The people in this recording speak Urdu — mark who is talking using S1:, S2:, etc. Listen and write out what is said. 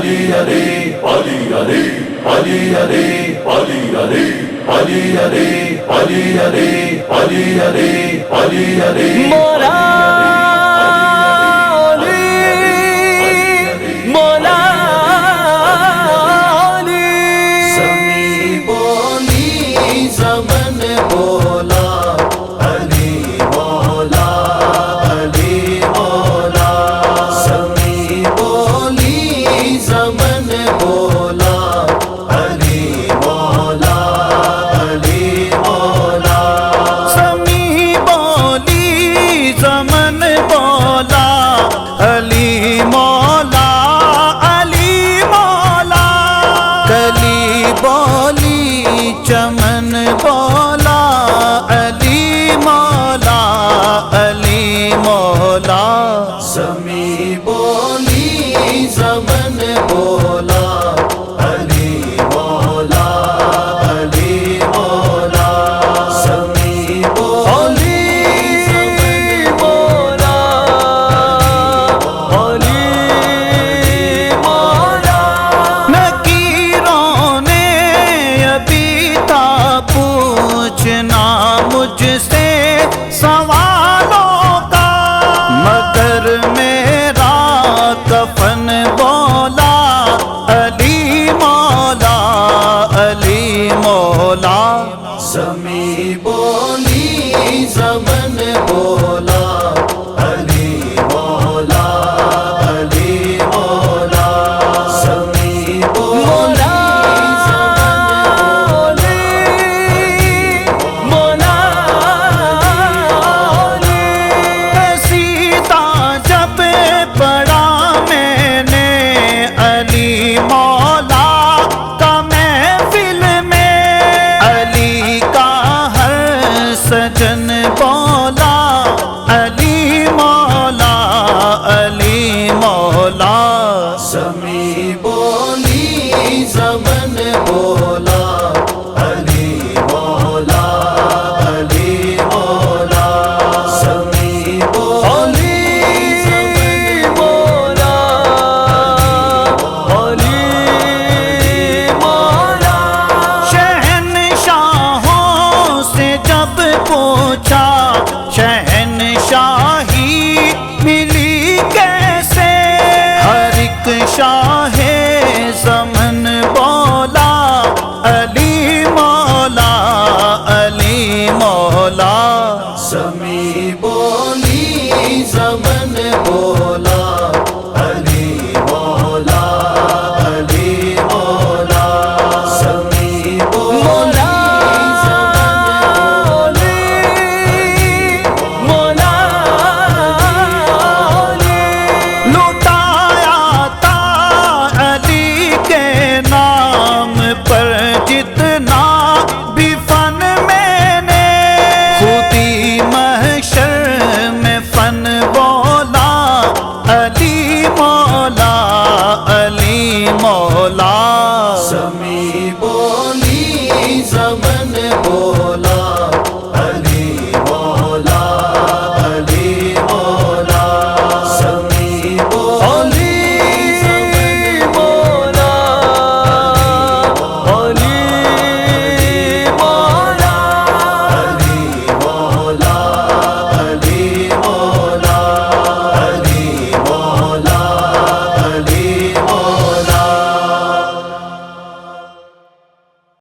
S1: Ali Ali Ali Ali Ali Ali Ali Ali Ali Ali Ali Ali Ali Ali Ali Ali
S2: مولا علی مولا علی
S3: سمی بولی زمن بولا علی مولا علی مولا سمی بولی زمن بولا علی مولا علی مولا
S4: سمی بولی زمن بولا علی مولا علی مولا کلی بولی چمن بولا علی مولا علی مولا
S3: سمی بولی زمن بولا علی مولا علی مولا سمی بولی
S2: مولا علی مولا
S4: نکیروں نے ابھی تھا پوچھنا مجھ سے سوالوں کا مگر میرا کفن بولا علی مولا علی مولا
S3: سمی بولی زمن بولا علی مولا علی مولا سمی بولی زمن
S2: مولا علی
S4: سیتا جب پڑا میں نے علی مولا کا محفل میں علی کا ہر سجن بولا علی مولا علی مولا
S3: سمی بولی زمن بولا